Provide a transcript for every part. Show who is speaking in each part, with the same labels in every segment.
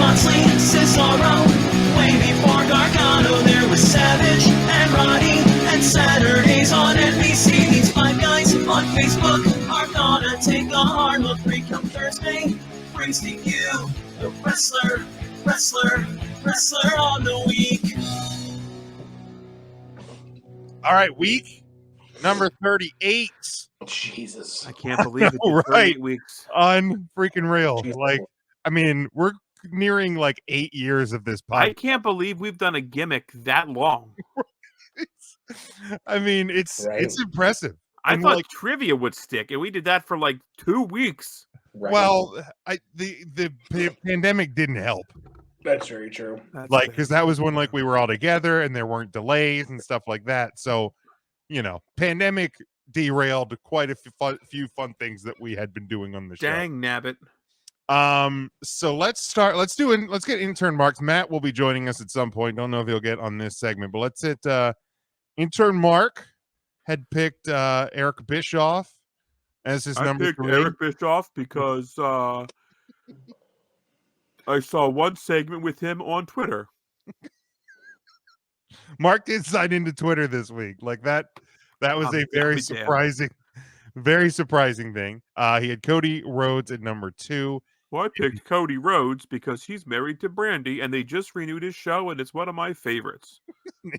Speaker 1: Moxley, Cesaro. Way before Gargano, there was Savage and Roddy. And Saturdays on NBC, these five guys on Facebook are gonna take a hard look. Come Thursday, brings to you the wrestler on the week.
Speaker 2: All right, week number 38.
Speaker 3: Jesus.
Speaker 4: I can't believe it.
Speaker 2: Right.
Speaker 4: 38 weeks.
Speaker 2: Unfreaking real.
Speaker 3: Jesus.
Speaker 2: Like, I mean, we're nearing like 8 years of this podcast.
Speaker 4: I can't believe we've done a gimmick that long.
Speaker 2: I mean, it's impressive.
Speaker 4: I
Speaker 2: And,
Speaker 4: thought
Speaker 2: like,
Speaker 4: trivia would stick, and we did that for like 2 weeks.
Speaker 3: Right.
Speaker 2: well, the pandemic didn't help.
Speaker 3: That's very true.
Speaker 2: Like, because that was when like we were all together and there weren't delays and stuff like that. So, you know, pandemic derailed quite a few fun things that we had been doing on the show.
Speaker 4: Dang nabbit.
Speaker 2: So let's get intern Mark. Matt will be joining us at some point. Don't know if he'll get on this segment, but let's hit intern Mark had picked Eric Bischoff as his number 3.
Speaker 4: Eric Bischoff because I saw one segment with him on Twitter.
Speaker 2: Mark did sign into Twitter this week. Like that was a very surprising thing. He had Cody Rhodes at number 2.
Speaker 4: Well, I picked Cody Rhodes because he's married to Brandy, and they just renewed his show, and it's one of my favorites.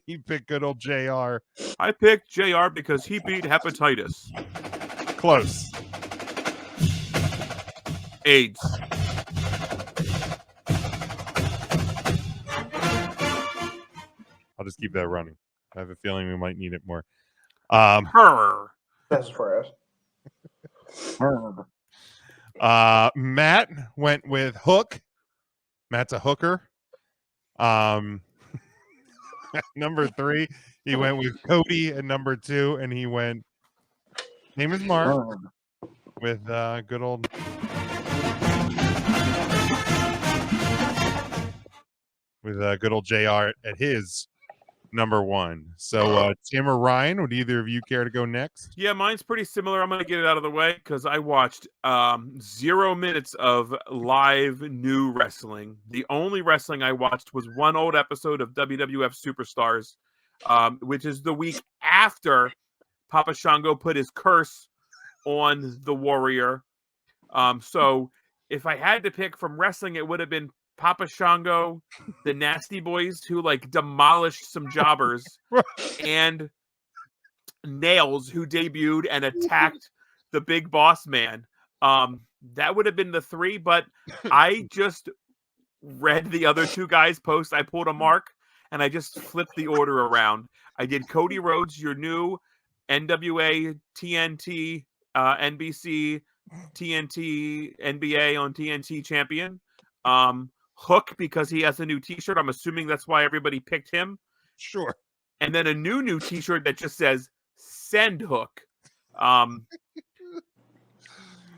Speaker 2: He picked good old JR.
Speaker 4: I picked JR because he beat hepatitis.
Speaker 2: Close.
Speaker 4: AIDS.
Speaker 2: I'll just keep that running. I have a feeling we might need it more.
Speaker 4: Her.
Speaker 3: That's for us.
Speaker 2: Matt went with Hook. Matt's a hooker. Number 3, he went with Cody at number 2, and he went. Name is Mark with good old. With good old JR at his number 1. So Tim or Ryan, would either of you care to go next?
Speaker 4: Yeah, mine's pretty similar. I'm going to get it out of the way because I watched 0 minutes of live new wrestling. The only wrestling I watched was one old episode of WWF Superstars, which is the week after Papa Shango put his curse on the Warrior. So if I had to pick from wrestling, it would have been Papa Shango, the Nasty Boys, who like demolished some jobbers, and Nails, who debuted and attacked the Big Boss Man. That would have been the 3, but I just read the other 2 guys' posts. I pulled a Mark, and I just flipped the order around. I did Cody Rhodes, your new NWA, TNT, NBC, TNT, NBA on TNT champion. Hook, because he has a new t-shirt. I'm assuming that's why everybody picked him.
Speaker 2: Sure.
Speaker 4: And then a new t-shirt that just says Send Hook. And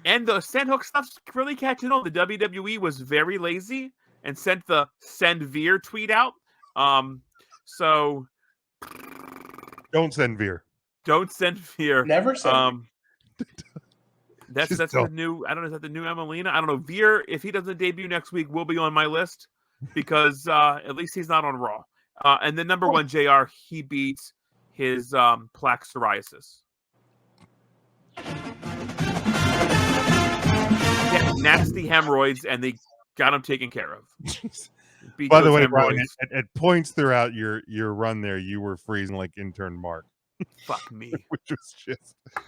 Speaker 4: the Send Hook stuff's really catching on. The WWE was very lazy and sent the Send Veer tweet out. So
Speaker 2: don't send Veer.
Speaker 4: Don't send Veer.
Speaker 3: Never send
Speaker 4: That's the new. I don't know. Is that the new Emelina? I don't know. Veer, if he doesn't debut next week, will be on my list because at least he's not on Raw. And then number 1, JR, he beats his plaque psoriasis. He had nasty hemorrhoids, and they got him taken care of.
Speaker 2: By the way, Brian, at points throughout your run there, you were freezing like intern Mark.
Speaker 4: Fuck me.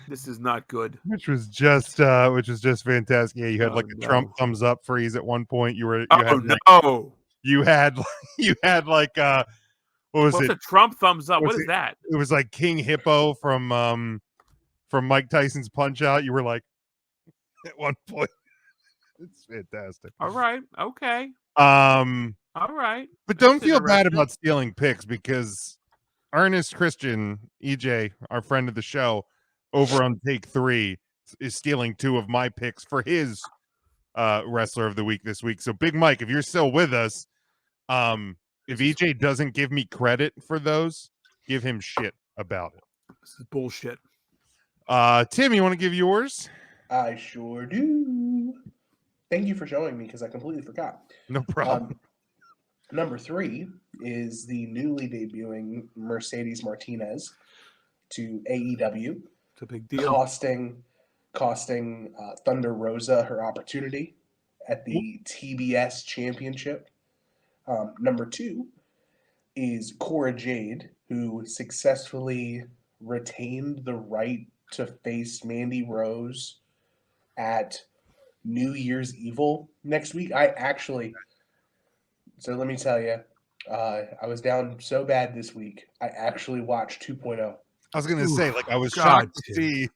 Speaker 4: This is not good.
Speaker 2: Which was just fantastic. Yeah, you had a Trump thumbs up freeze at one point. You had like what was
Speaker 4: What's
Speaker 2: it?
Speaker 4: a Trump thumbs up? What is that?
Speaker 2: It was like King Hippo from Mike Tyson's Punch Out. You were like at one point. It's fantastic.
Speaker 4: All right. Okay.
Speaker 2: All
Speaker 4: right.
Speaker 2: But don't feel bad about stealing picks because Ernest Christian, EJ, our friend of the show, over on Take 3, is stealing 2 of my picks for his wrestler of the week this week. So, Big Mike, if you're still with us, if EJ doesn't give me credit for those, give him shit about it.
Speaker 4: This is bullshit.
Speaker 2: Tim, you want to give yours?
Speaker 3: I sure do. Thank you for showing me because I completely forgot.
Speaker 2: No problem.
Speaker 3: Number 3 is the newly debuting Mercedes Martinez to AEW,
Speaker 4: It's a big deal.
Speaker 3: costing Thunder Rosa her opportunity at the TBS Championship. Number 2 is Cora Jade, who successfully retained the right to face Mandy Rose at New Year's Evil next week. So let me tell you, I was down so bad this week. I actually watched 2.0.
Speaker 2: I was gonna say, like, I was
Speaker 4: God,
Speaker 2: shocked to see.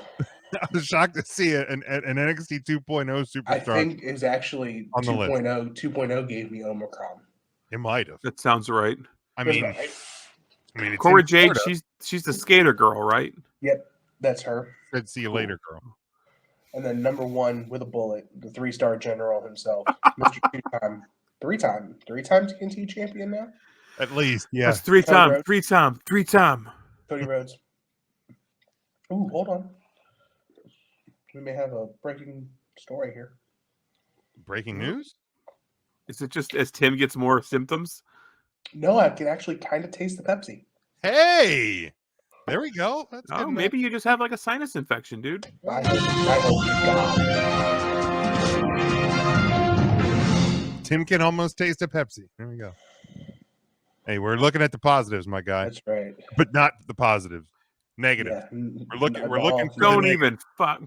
Speaker 2: I was shocked to see an NXT 2.0 superstar.
Speaker 3: I think it was actually
Speaker 2: on the list.
Speaker 3: 2.0. 2.0 gave me Omicron.
Speaker 2: It might have.
Speaker 4: That sounds right.
Speaker 2: I
Speaker 3: That's
Speaker 2: mean,
Speaker 3: about right.
Speaker 2: it's
Speaker 4: Cora
Speaker 2: in
Speaker 4: Jade,
Speaker 2: Florida.
Speaker 4: she's the skater girl, right?
Speaker 3: Yep, that's her.
Speaker 2: Said, see you later, girl.
Speaker 3: And then number 1 with a bullet, the 3-star general himself, Mr. Three-time TNT champion now,
Speaker 2: At least, yeah.
Speaker 4: That's three
Speaker 3: Cody
Speaker 4: time.
Speaker 3: Cody Rhodes. Ooh, hold on. We may have a breaking story here.
Speaker 2: Breaking news?
Speaker 4: Is it just as Tim gets more symptoms?
Speaker 3: No, I can actually kind of taste the Pepsi.
Speaker 2: Hey, there we go. That's
Speaker 4: Oh,
Speaker 2: good.
Speaker 4: maybe you just have like a sinus infection, dude.
Speaker 3: I hope to God.
Speaker 2: Tim can almost taste a Pepsi. There we go. Hey, we're looking at the positives, my guy,
Speaker 3: That's right.
Speaker 2: but not the positives. Negative.
Speaker 3: Yeah.
Speaker 2: We're looking for
Speaker 4: Don't
Speaker 2: the
Speaker 4: even fuck.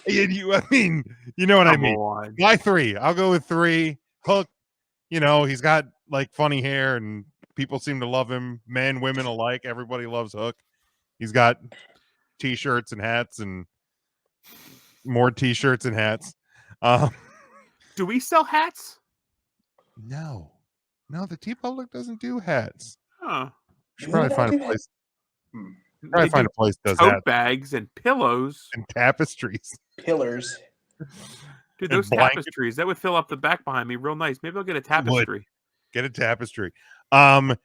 Speaker 2: I mean, you know what I
Speaker 4: Come
Speaker 2: mean.
Speaker 4: on.
Speaker 2: My 3. I'll go with 3. Hook. You know, he's got like funny hair, and people seem to love him. Men, women alike. Everybody loves Hook. He's got T-shirts and hats, and more T-shirts and hats.
Speaker 4: Do we sell hats?
Speaker 2: No, the T-Public doesn't do hats.
Speaker 4: Huh.
Speaker 2: Should probably find a place.
Speaker 4: They
Speaker 2: Probably find
Speaker 4: do
Speaker 2: a place that does
Speaker 4: tote
Speaker 2: hats
Speaker 4: bags and pillows.
Speaker 2: and tapestries.
Speaker 3: Pillars.
Speaker 4: Dude,
Speaker 2: and
Speaker 4: those
Speaker 2: blankets.
Speaker 4: tapestries, that would fill up the back behind me real nice. Maybe I'll get a tapestry.
Speaker 2: Get a tapestry. And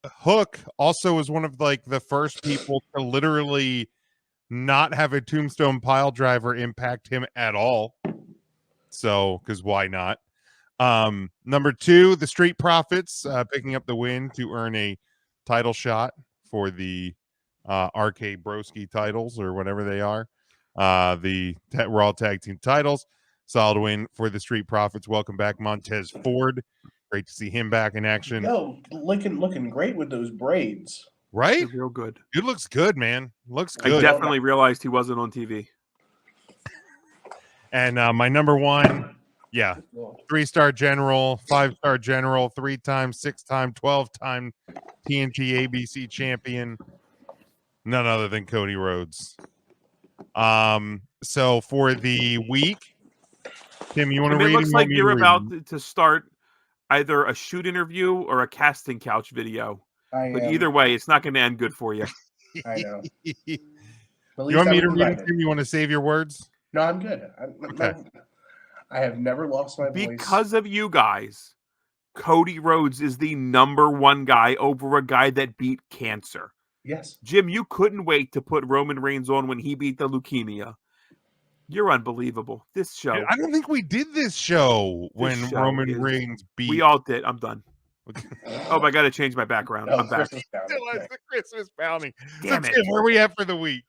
Speaker 2: Hook also is one of like the first people to literally not have a tombstone pile driver impact him at all. So, because why not? Number 2, the Street Profits picking up the win to earn a title shot for the RK Broski titles or whatever they are. The Raw Tag Team titles. Solid win for the Street Profits. Welcome back, Montez Ford. Great to see him back in action.
Speaker 3: Yo, looking great with those braids.
Speaker 2: Right?
Speaker 4: They're real good.
Speaker 2: Dude looks good, man. Looks
Speaker 4: I
Speaker 2: good.
Speaker 4: definitely realized he wasn't on TV.
Speaker 2: And my number 1, yeah, 3-star general, 5-star general, 3-time, 6-time, 12-time TNT ABC champion, none other than Cody Rhodes. So for the week, Tim, you want to read?
Speaker 4: It looks like you're
Speaker 2: read
Speaker 4: about to start either a shoot interview or a casting couch video. But either way, it's not going to end good for you.
Speaker 3: I know.
Speaker 2: you
Speaker 3: At least
Speaker 2: want me
Speaker 3: I'm
Speaker 2: to read it,
Speaker 3: invited.
Speaker 2: Tim? You want to save your words?
Speaker 3: No, I'm good.
Speaker 2: Okay.
Speaker 3: I have never lost my voice.
Speaker 4: Because of you guys, Cody Rhodes is the number 1 guy over a guy that beat cancer.
Speaker 3: Yes.
Speaker 4: Jim, you couldn't wait to put Roman Reigns on when he beat the leukemia. You're unbelievable. This show.
Speaker 2: I don't think we did this show when
Speaker 4: show
Speaker 2: Roman
Speaker 4: is-
Speaker 2: Reigns beat.
Speaker 4: We all did. I'm done. Oh, I got to change my background.
Speaker 3: No,
Speaker 4: I'm back.
Speaker 3: Christmas bounty.
Speaker 2: Still has the Christmas bounty.
Speaker 4: Damn
Speaker 2: So,
Speaker 4: it.
Speaker 2: Tim, where are we at for the week?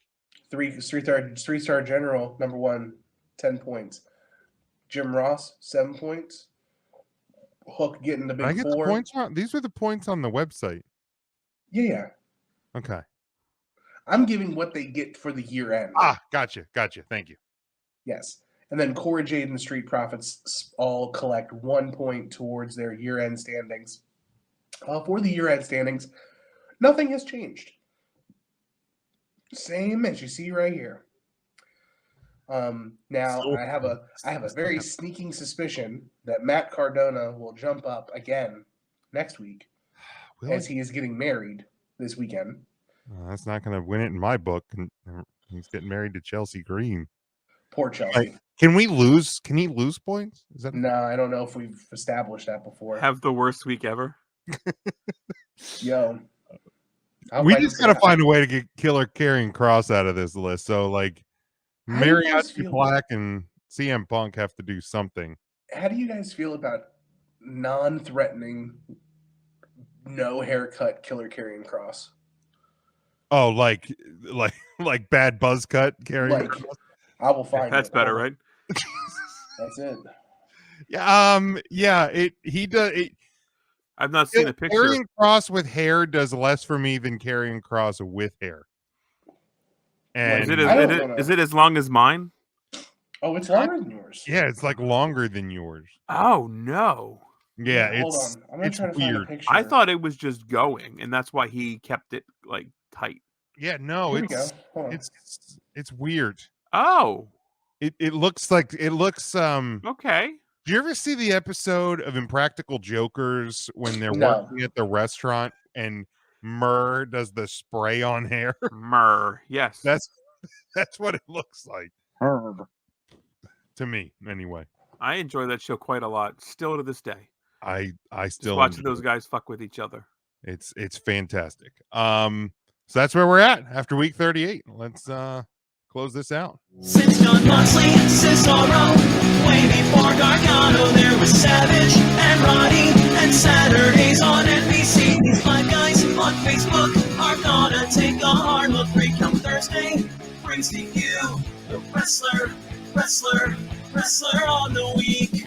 Speaker 3: 3-star general, number 1, 10 points. Jim Ross, 7 points. Hook getting the
Speaker 2: Did I
Speaker 3: big
Speaker 2: get
Speaker 3: 4.
Speaker 2: the points wrong? These are the points on the website.
Speaker 3: Yeah.
Speaker 2: Okay.
Speaker 3: I'm giving what they get for the year end.
Speaker 2: Gotcha. Thank you.
Speaker 3: Yes. And then Cora Jade and the Street Profits all collect 1 point towards their year-end standings. For the year-end standings, nothing has changed. Same as you see right here. Now I have a very sneaking suspicion that Matt Cardona will jump up again next week as he is getting married this weekend.
Speaker 2: That's not going to win it in my book. He's getting married to Chelsea Green.
Speaker 3: Poor Chelsea.
Speaker 2: Can we lose? Can he lose points? Is that
Speaker 3: No, I don't know if we've established that before.
Speaker 4: Have the worst week ever.
Speaker 3: Yo.
Speaker 2: we just got to find a way to get Killer Karrion Kross out of this list. So, like,
Speaker 3: How do you guys
Speaker 2: Mariachi
Speaker 3: feel?
Speaker 2: Black and CM Punk have to do something.
Speaker 3: How do you guys feel about non-threatening, no haircut Killer Karrion Cross?
Speaker 2: Oh, like bad buzz cut carrying.
Speaker 3: Like, I will find
Speaker 4: That's
Speaker 3: it.
Speaker 4: better,
Speaker 3: Hold on.
Speaker 4: right?
Speaker 3: That's it.
Speaker 2: Yeah, he does.
Speaker 4: I've not seen a picture.
Speaker 2: Carrying Cross with hair does less for me than carrying Cross with hair. And
Speaker 4: Is it
Speaker 3: I don't wanna-
Speaker 4: is it as long as mine?
Speaker 3: Oh, it's longer than yours.
Speaker 2: yeah, it's like longer than yours.
Speaker 4: Oh no.
Speaker 2: Yeah,
Speaker 3: Hold
Speaker 2: it's
Speaker 3: on. I'm gonna
Speaker 2: it's
Speaker 3: try to find a
Speaker 2: weird.
Speaker 3: picture.
Speaker 4: I thought it was just going, and that's why he kept it like tight.
Speaker 2: Yeah, no,
Speaker 3: Here we go.
Speaker 2: it's
Speaker 3: Hold on.
Speaker 2: it's weird.
Speaker 4: Oh,
Speaker 2: It looks
Speaker 4: okay.
Speaker 2: Do you ever see the episode of Impractical Jokers when they're
Speaker 3: No.
Speaker 2: working at the restaurant and Murr does the spray on hair?
Speaker 4: Myrrh. Yes.
Speaker 2: That's what it looks like to me, anyway.
Speaker 4: I enjoy that show quite a lot, still to this day.
Speaker 2: I
Speaker 4: Just
Speaker 2: still
Speaker 4: watching
Speaker 2: enjoy
Speaker 4: those
Speaker 2: it.
Speaker 4: guys fuck with each other.
Speaker 2: It's fantastic. So that's where we're at after week 38. Let's close this out.
Speaker 1: Since John Moxley and Cesaro, way before Gargano, there was Savage and Roddy, and Saturdays on NBC. These five guys on Facebook are gonna take a hard look. Recount Thursday brings to you the wrestler on the week.